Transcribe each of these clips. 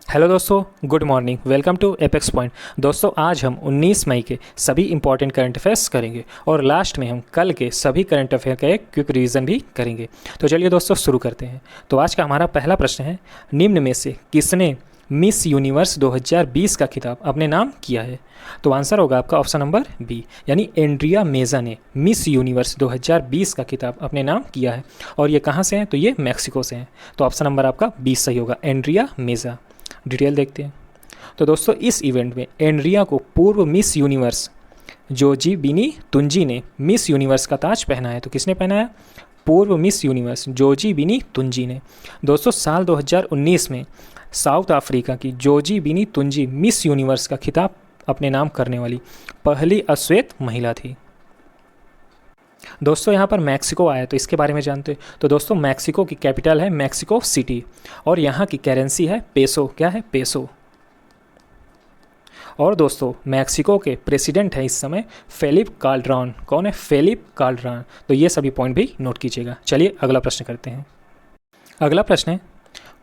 Hello दोस्तों, good morning. Welcome to apex point. दोस्तों, आज हम 19 मई के सभी इंपॉर्टेंट करंट अफेयर्स करेंगे और लास्ट में हम कल के सभी करंट अफेयर का एक क्विक रिवीजन भी करेंगे। तो चलिए दोस्तों शुरू करते हैं। तो आज का हमारा पहला प्रश्न है, निम्न में से किसने मिस यूनिवर्स 2020 का खिताब अपने नाम किया है? तो आंसर होगा आपका ऑप्शन नंबर बी, यानी एंड्रिया मेजा ने मिस यूनिवर्स 2020 का खिताब अपने नाम किया है। और ये कहाँ से हैं? तो ये मैक्सिको से हैं। तो ऑप्शन नंबर आपका बी सही होगा, एंड्रिया मेजा। डिटेल देखते हैं। तो दोस्तों, इस इवेंट में एंड्रिया को पूर्व मिस यूनिवर्स जोजीबिनी तुंजी ने मिस यूनिवर्स का ताज पहनाया। तो किसने पहनाया? पूर्व मिस यूनिवर्स जोजीबिनी तुंजी ने। दोस्तों, साल 2019 में साउथ अफ्रीका की जोजीबिनी तुंजी मिस यूनिवर्स का खिताब अपने नाम करने वाली पहली अश्वेत महिला थी। दोस्तों, यहाँ पर मैक्सिको आया तो इसके बारे में जानते हैं। तो दोस्तों, मैक्सिको की कैपिटल है मैक्सिको सिटी और यहाँ की करेंसी है पेसो। क्या है? पेसो। और दोस्तों, मैक्सिको के प्रेसिडेंट हैं इस समय फेलिप काल्ड्रान। कौन है? फेलिप काल्ड्रान। तो ये सभी पॉइंट भी नोट कीजिएगा। चलिए अगला प्रश्न करते हैं। अगला प्रश्न है,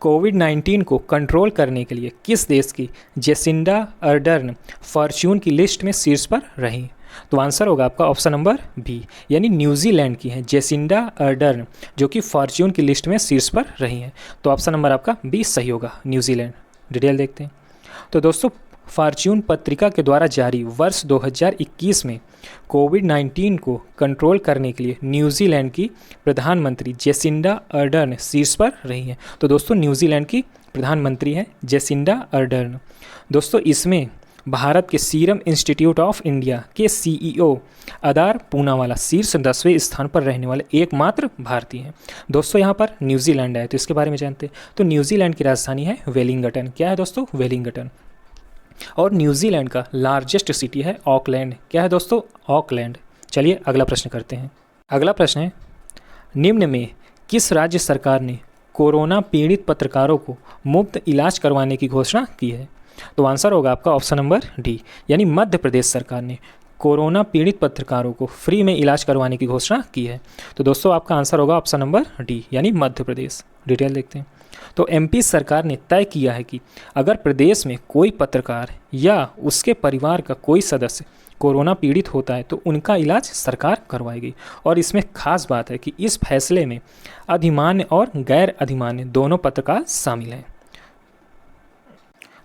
कोविड-19 को कंट्रोल करने के लिए किस देश की जेसिंडा अर्डर्न फॉर्च्यून की लिस्ट में शीर्ष पर रही? तो आंसर होगा आपका ऑप्शन नंबर बी, यानी न्यूजीलैंड की है जेसिंडा अर्डर्न, जो कि फॉर्च्यून की लिस्ट में शीर्ष पर रही हैं। तो ऑप्शन नंबर आपका बी सही होगा, न्यूजीलैंड। डिटेल देखते हैं। तो दोस्तों, फॉर्च्यून पत्रिका के द्वारा जारी वर्ष 2021 में कोविड-19 को कंट्रोल करने के लिए न्यूजीलैंड की प्रधानमंत्री जेसिंडा अर्डर्न शीर्ष पर रही हैं। तो दोस्तों, न्यूजीलैंड की प्रधानमंत्री हैं जेसिंडा अर्डर्न। दोस्तों, इसमें भारत के सीरम इंस्टीट्यूट ऑफ इंडिया के सीईओ अदार पूनावाला शीर्ष 10वें स्थान पर रहने वाले एकमात्र भारतीय हैं। दोस्तों, यहाँ पर न्यूजीलैंड है तो इसके बारे में जानते हैं। तो न्यूजीलैंड की राजधानी है वेलिंगटन। क्या है दोस्तों? वेलिंगटन। और न्यूजीलैंड का लार्जेस्ट सिटी है ऑकलैंड। क्या है दोस्तों? ऑकलैंड। चलिए अगला प्रश्न करते हैं। अगला प्रश्न है, निम्न में किस राज्य सरकार ने कोरोना पीड़ित पत्रकारों को मुफ्त इलाज करवाने की घोषणा की है? तो आंसर होगा आपका ऑप्शन नंबर डी, यानी मध्य प्रदेश सरकार ने कोरोना पीड़ित पत्रकारों को फ्री में इलाज करवाने की घोषणा की है। तो दोस्तों, आपका आंसर होगा ऑप्शन नंबर डी, यानी मध्य प्रदेश। डिटेल देखते हैं। तो एमपी सरकार ने तय किया है कि अगर प्रदेश में कोई पत्रकार या उसके परिवार का कोई सदस्य कोरोना पीड़ित होता है तो उनका इलाज सरकार करवाएगी। और इसमें खास बात है कि इस फैसले में अधिमान्य और गैर अधिमान्य दोनों पत्रकार शामिल हैं।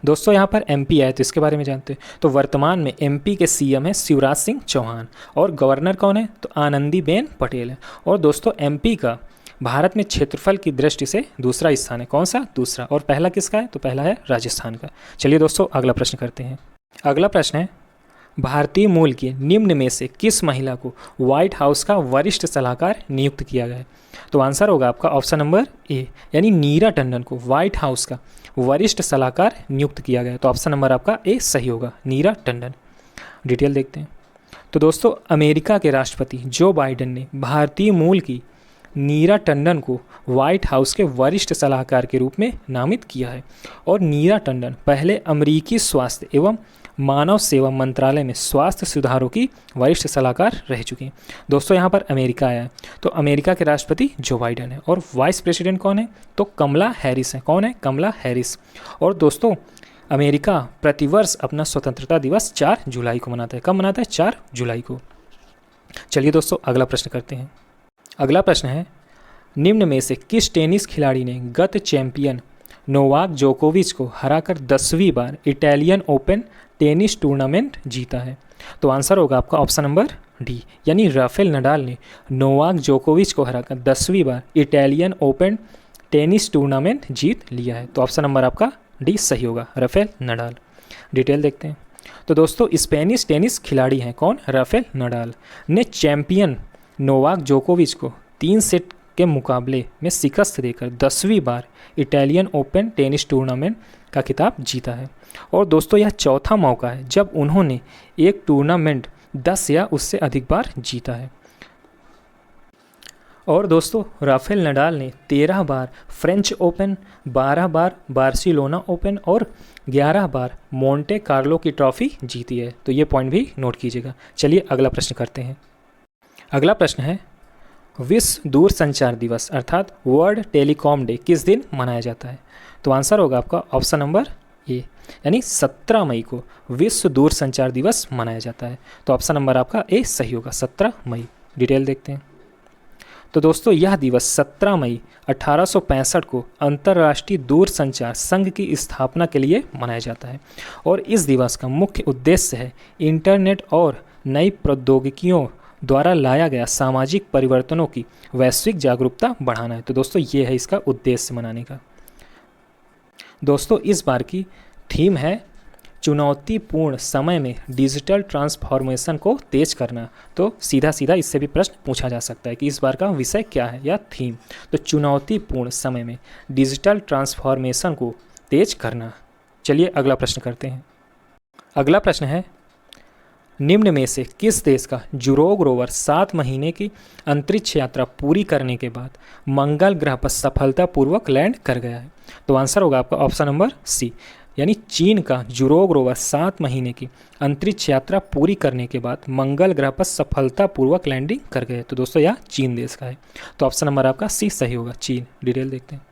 दोस्तों, यहाँ पर एमपी है तो इसके बारे में जानते हैं। तो वर्तमान में एमपी के सीएम है शिवराज सिंह चौहान और गवर्नर कौन है? तो आनंदीबेन पटेल है। और दोस्तों, एमपी का भारत में क्षेत्रफल की दृष्टि से दूसरा स्थान है। कौन सा? दूसरा। और पहला किसका है? तो पहला है राजस्थान का। चलिए दोस्तों अगला प्रश्न करते हैं। अगला प्रश्न है, भारतीय मूल की निम्न में से किस महिला को व्हाइट हाउस का वरिष्ठ सलाहकार नियुक्त किया गया है? तो आंसर होगा आपका ऑप्शन नंबर ए, यानी नीरा टंडन को व्हाइट हाउस का वरिष्ठ सलाहकार नियुक्त किया गया है। तो ऑप्शन नंबर आपका ए सही होगा, नीरा टंडन। डिटेल देखते हैं। तो दोस्तों, अमेरिका के राष्ट्रपति जो बाइडेन ने भारतीय मूल की नीरा टंडन को व्हाइट हाउस के वरिष्ठ सलाहकार के रूप में नामित किया है। और नीरा टंडन पहले अमेरिकी स्वास्थ्य एवं मानव सेवा मंत्रालय में स्वास्थ्य सुधारों की वरिष्ठ सलाहकार रह चुकी हैं। दोस्तों, यहाँ पर अमेरिका आया है तो अमेरिका के राष्ट्रपति जो बाइडेन है और वाइस प्रेसिडेंट कौन है? तो कमला हैरिस है। कौन है? कमला हैरिस। और दोस्तों, अमेरिका प्रतिवर्ष अपना स्वतंत्रता दिवस 4 जुलाई को मनाता है। कब मनाता है? 4 जुलाई को। चलिए दोस्तों अगला प्रश्न करते हैं। अगला प्रश्न है, निम्न में से किस टेनिस खिलाड़ी ने गत चैंपियन नोवाक जोकोविच को हराकर 10वीं बार इटालियन ओपन टेनिस टूर्नामेंट जीता है? तो आंसर होगा आपका ऑप्शन नंबर डी, यानी राफेल नडाल ने नोवाक जोकोविच को हराकर 10वीं बार इटालियन ओपन टेनिस टूर्नामेंट जीत लिया है। तो ऑप्शन नंबर आपका डी सही होगा, राफेल नडाल। डिटेल देखते हैं। तो दोस्तों, स्पेनिश टेनिस खिलाड़ी हैं कौन? राफेल नडाल ने चैंपियन नोवाक जोकोविच को 3 सेट के मुकाबले में शिकस्त देकर 10वीं बार इटालियन ओपन टेनिस टूर्नामेंट का खिताब जीता है। और दोस्तों, यह चौथा मौका है जब उन्होंने एक टूर्नामेंट 10 या उससे अधिक बार जीता है। और दोस्तों, राफेल नडाल ने 13 बार फ्रेंच ओपन, 12 बार बार्सिलोना ओपन और 11 बार मोंटे कार्लो की ट्रॉफी जीती है। तो ये पॉइंट भी नोट कीजिएगा। चलिए अगला प्रश्न करते हैं। अगला प्रश्न है, विश्व दूरसंचार दिवस अर्थात वर्ल्ड टेलीकॉम डे किस दिन मनाया जाता है? तो आंसर होगा आपका ऑप्शन नंबर ए, यानी 17 मई को विश्व दूरसंचार दिवस मनाया जाता है। तो ऑप्शन नंबर आपका ए सही होगा, 17 मई। डिटेल देखते हैं। तो दोस्तों यह दिवस 17 मई 1865 को अंतर्राष्ट्रीय दूरसंचार संघ की स्थापना के लिए मनाया जाता है और इस दिवस का मुख्य उद्देश्य है इंटरनेट और नई प्रौद्योगिकियों द्वारा लाया गया सामाजिक परिवर्तनों की वैश्विक जागरूकता बढ़ाना है। तो दोस्तों ये है इसका उद्देश्य मनाने का। दोस्तों इस बार की थीम है चुनौतीपूर्ण समय में डिजिटल ट्रांसफॉर्मेशन को तेज करना। तो सीधा सीधा इससे भी प्रश्न पूछा जा सकता है कि इस बार का विषय क्या है या थीम। तो चुनौतीपूर्ण समय में डिजिटल ट्रांसफॉर्मेशन को तेज करना। चलिए अगला प्रश्न करते हैं। अगला प्रश्न है, निम्न में से किस देश का जुरोग रोवर 7 महीने की अंतरिक्ष यात्रा पूरी करने के बाद मंगल ग्रह पर सफलतापूर्वक लैंड कर गया है? तो आंसर होगा आपका ऑप्शन नंबर सी, यानी चीन का जुरोग रोवर 7 महीने की अंतरिक्ष यात्रा पूरी करने के बाद मंगल ग्रह पर सफलतापूर्वक लैंडिंग कर गए। तो दोस्तों यह चीन देश का है। तो ऑप्शन नंबर आपका सी सही होगा, चीन। डिटेल देखते हैं।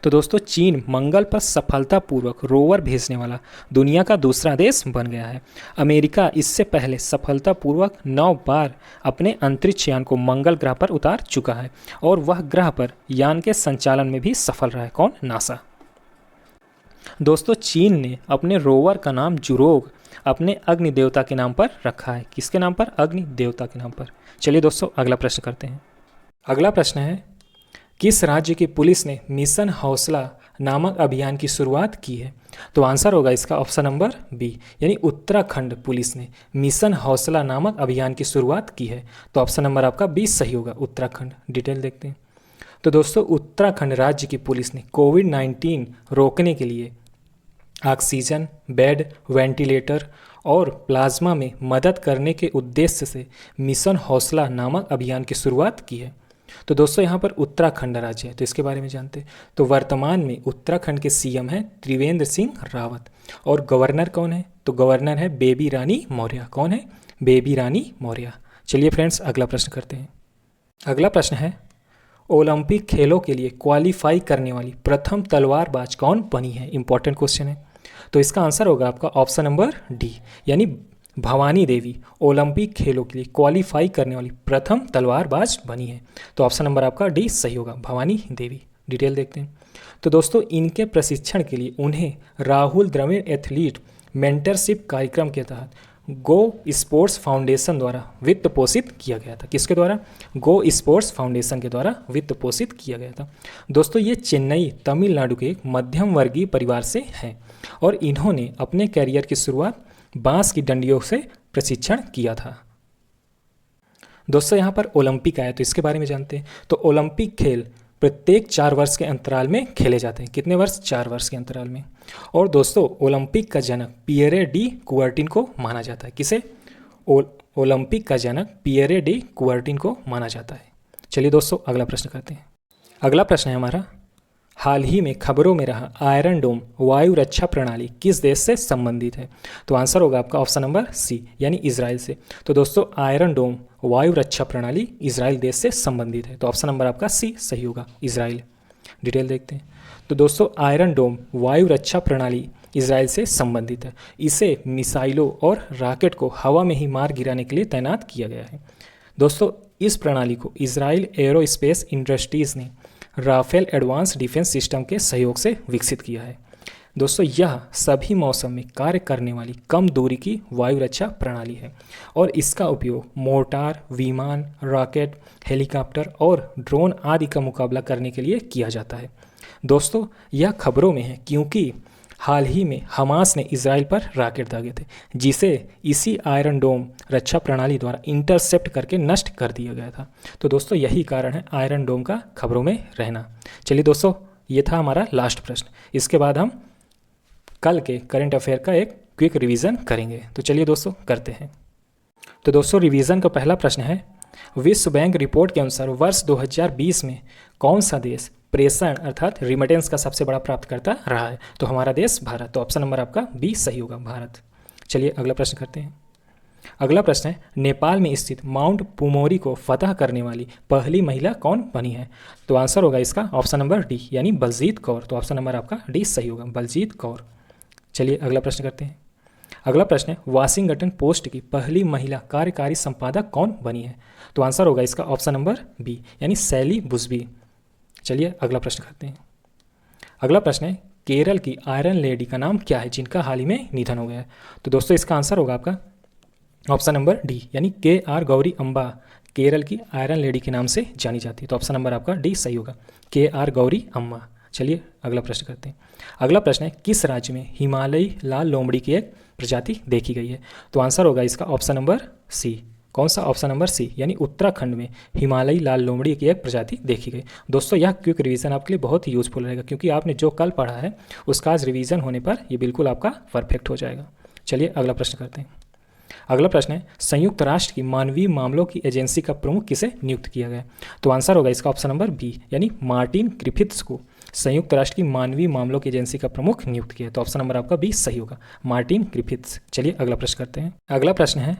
तो दोस्तों चीन मंगल पर सफलतापूर्वक रोवर भेजने वाला दुनिया का दूसरा देश बन गया है। अमेरिका इससे पहले सफलतापूर्वक 9 बार अपने अंतरिक्ष यान को मंगल ग्रह पर उतार चुका है और वह ग्रह पर यान के संचालन में भी सफल रहा है। कौन? नासा। दोस्तों चीन ने अपने रोवर का नाम जुरोग अपने अग्नि देवता के नाम पर रखा है। किसके नाम पर? अग्नि देवता के नाम पर। चलिए दोस्तों अगला प्रश्न करते हैं। अगला प्रश्न है, किस राज्य की पुलिस ने मिशन हौसला नामक अभियान की शुरुआत की है? तो आंसर होगा इसका ऑप्शन नंबर बी, यानी उत्तराखंड पुलिस ने मिशन हौसला नामक अभियान की शुरुआत की है। तो ऑप्शन नंबर आपका बी सही होगा, उत्तराखंड। डिटेल देखते हैं। तो दोस्तों उत्तराखंड राज्य की पुलिस ने कोविड-19 रोकने के लिए ऑक्सीजन, बेड, वेंटिलेटर और प्लाज्मा में मदद करने के उद्देश्य से मिशन हौसला नामक अभियान की शुरुआत की है। तो दोस्तों यहाँ पर उत्तराखंड राज्य है, तो इसके बारे में जानते हैं। तो वर्तमान में उत्तराखंड के सीएम हैं त्रिवेंद्र सिंह रावत और गवर्नर कौन है? तो गवर्नर है बेबी रानी मौर्य। कौन है? बेबी रानी मौर्य। चलिए फ्रेंड्स अगला प्रश्न करते हैं। अगला प्रश्न है, ओलंपिक खेलों के लिए क्वालिफाई करने वाली प्रथम तलवारबाज कौन बनी है? इंपॉर्टेंट क्वेश्चन है। तो इसका आंसर होगा आपका ऑप्शन नंबर डी, यानी भवानी देवी ओलंपिक खेलों के लिए क्वालिफाई करने वाली प्रथम तलवारबाज बनी है। तो ऑप्शन नंबर आपका डी सही होगा, भवानी देवी। डिटेल देखते हैं। तो दोस्तों इनके प्रशिक्षण के लिए उन्हें राहुल द्रविड़ एथलीट मेंटरशिप कार्यक्रम के तहत गो स्पोर्ट्स फाउंडेशन द्वारा वित्त पोषित किया गया था। किसके द्वारा? गो स्पोर्ट्स फाउंडेशन के द्वारा वित्त पोषित किया गया था। दोस्तों ये चेन्नई तमिलनाडु के एक मध्यम वर्गीय परिवार से हैं और इन्होंने अपने कैरियर की शुरुआत बांस की डंडियों से प्रशिक्षण किया था। दोस्तों यहाँ पर ओलंपिक आया, तो इसके बारे में जानते हैं। तो ओलंपिक खेल प्रत्येक 4 वर्ष के अंतराल में खेले जाते हैं। कितने वर्ष? 4 वर्ष के अंतराल में। और दोस्तों ओलंपिक का जनक पियरे डी कुबर्टिन को माना जाता है। किसे? ओलंपिक का जनक पियरे डी कुबर्टिन को माना जाता है। चलिए दोस्तों अगला प्रश्न करते हैं। अगला प्रश्न है हमारा, हाल ही में खबरों में रहा आयरन डोम वायु रक्षा प्रणाली किस देश से संबंधित है? तो आंसर होगा आपका ऑप्शन नंबर सी, यानी इजराइल से। तो दोस्तों आयरन डोम वायु रक्षा प्रणाली इजराइल देश से संबंधित है। तो ऑप्शन नंबर आपका सी सही होगा, इजराइल। डिटेल देखते हैं। तो दोस्तों आयरन डोम वायु रक्षा प्रणाली इजराइल से संबंधित है। इसे मिसाइलों और रॉकेट को हवा में ही मार गिराने के लिए तैनात किया गया है। दोस्तों इस प्रणाली को इजराइल एरोस्पेस इंडस्ट्रीज ने राफेल एडवांस डिफेंस सिस्टम के सहयोग से विकसित किया है। दोस्तों यह सभी मौसम में कार्य करने वाली कम दूरी की वायु रक्षा प्रणाली है और इसका उपयोग मोर्टार, विमान, रॉकेट, हेलीकॉप्टर और ड्रोन आदि का मुकाबला करने के लिए किया जाता है। दोस्तों यह खबरों में है क्योंकि हाल ही में हमास ने इजराइल पर रॉकेट दागे थे, जिसे इसी आयरन डोम रक्षा प्रणाली द्वारा इंटरसेप्ट करके नष्ट कर दिया गया था। तो दोस्तों यही कारण है आयरन डोम का खबरों में रहना। चलिए दोस्तों ये था हमारा लास्ट प्रश्न। इसके बाद हम कल के करंट अफेयर का एक क्विक रिवीजन करेंगे। तो चलिए दोस्तों करते हैं। तो दोस्तों रिवीजन का पहला प्रश्न है, विश्व बैंक रिपोर्ट के अनुसार वर्ष 2020 में कौन सा देश प्रेषण अर्थात रिमिटेंस का सबसे बड़ा प्राप्तकर्ता रहा है? तो हमारा देश भारत। तो ऑप्शन नंबर आपका बी सही होगा, भारत। चलिए अगला प्रश्न करते हैं। अगला प्रश्न है, नेपाल में स्थित माउंट पुमोरी को फतह करने वाली पहली महिला कौन बनी है? तो आंसर होगा इसका ऑप्शन नंबर डी, यानी बलजीत कौर। तो ऑप्शन नंबर आपका डी सही होगा, बलजीत कौर। चलिए अगला प्रश्न करते हैं। अगला प्रश्न है, वाशिंगटन पोस्ट की पहली महिला कार्यकारी संपादक कौन बनी है? तो आंसर होगा इसका ऑप्शन नंबर बी, यानी सैली बुशबी। चलिए अगला प्रश्न करते हैं। अगला प्रश्न है, केरल की आयरन लेडी का नाम क्या है जिनका हाल ही में निधन हो गया है? तो दोस्तों इसका आंसर होगा आपका ऑप्शन नंबर डी, यानी KR गौरी अम्बा केरल की आयरन लेडी के नाम से जानी जाती है। तो ऑप्शन नंबर आपका डी सही होगा, KR गौरी अम्बा। चलिए अगला प्रश्न करते हैं। अगला प्रश्न है, किस राज्य में हिमालयी लाल लोमड़ी की एक प्रजाति देखी गई है? तो आंसर होगा इसका ऑप्शन नंबर सी। कौन सा? ऑप्शन नंबर सी, यानी उत्तराखंड में हिमालयी लाल लोमड़ी की एक प्रजाति देखी गई। दोस्तों यह क्विक रिवीजन आपके लिए बहुत ही यूजफुल रहेगा, क्योंकि आपने जो कल पढ़ा है उसका आज रिवीजन होने पर ये बिल्कुल आपका परफेक्ट हो जाएगा। चलिए अगला प्रश्न करते हैं। अगला प्रश्न है, संयुक्त राष्ट्र की मानवीय मामलों की एजेंसी का प्रमुख किसे नियुक्त किया गया? तो आंसर होगा इसका ऑप्शन नंबर बी, यानी मार्टिन ग्रिफिथ्स को संयुक्त राष्ट्र की मानवीय मामलों की एजेंसी का प्रमुख नियुक्त किया। तो ऑप्शन नंबर आपका बी सही होगा, मार्टिन ग्रिफिथ्स। चलिए अगला प्रश्न करते हैं। अगला प्रश्न है,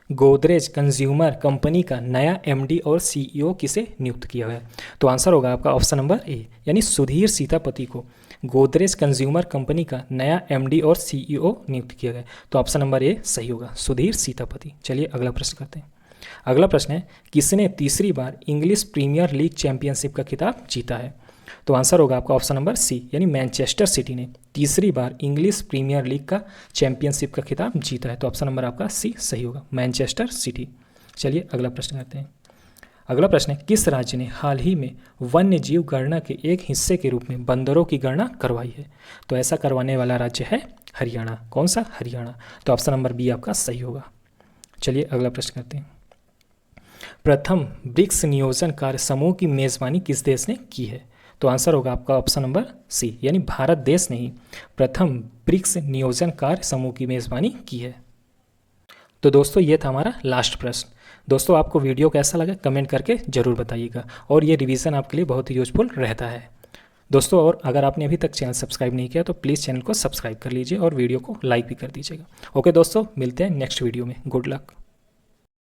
गोदरेज कंज्यूमर कंपनी का नया MD और CEO किसे नियुक्त किया गया? तो आंसर होगा आपका ऑप्शन नंबर ए, यानी सुधीर सीतापति को गोदरेज कंज्यूमर कंपनी का नया MD और CEO नियुक्त किया गया। तो ऑप्शन नंबर ए सही होगा, सुधीर सीतापति। चलिए अगला प्रश्न करते हैं। अगला प्रश्न है, किसने तीसरी बार इंग्लिश प्रीमियर लीग चैंपियनशिप का खिताब जीता है? तो आंसर होगा आपका ऑप्शन नंबर सी, यानी मैनचेस्टर सिटी ने तीसरी बार इंग्लिश प्रीमियर लीग का चैंपियनशिप का खिताब जीता है। तो ऑप्शन नंबर आपका सी सही होगा, मैनचेस्टर सिटी। चलिए अगला प्रश्न करते हैं। अगला प्रश्न है, किस राज्य ने हाल ही में वन्य जीव गणना के एक हिस्से के रूप में बंदरों की गणना करवाई है? तो ऐसा करवाने वाला राज्य है हरियाणा। कौन सा? हरियाणा। तो ऑप्शन नंबर बी आपका सही होगा। चलिए अगला प्रश्न करते हैं। प्रथम ब्रिक्स नियोजन कार्य समूह की मेजबानी किस देश ने की है? तो आंसर होगा आपका ऑप्शन नंबर सी, यानी भारत देश ने ही प्रथम ब्रिक्स नियोजन कार्य समूह की मेजबानी की है। तो दोस्तों ये था हमारा लास्ट प्रश्न। दोस्तों आपको वीडियो कैसा लगा कमेंट करके ज़रूर बताइएगा, और ये रिवीजन आपके लिए बहुत ही यूजफुल रहता है दोस्तों। और अगर आपने अभी तक चैनल सब्सक्राइब नहीं किया तो प्लीज़ चैनल को सब्सक्राइब कर लीजिए और वीडियो को लाइक भी कर दीजिएगा। ओके दोस्तों, मिलते हैं नेक्स्ट वीडियो में। Good luck.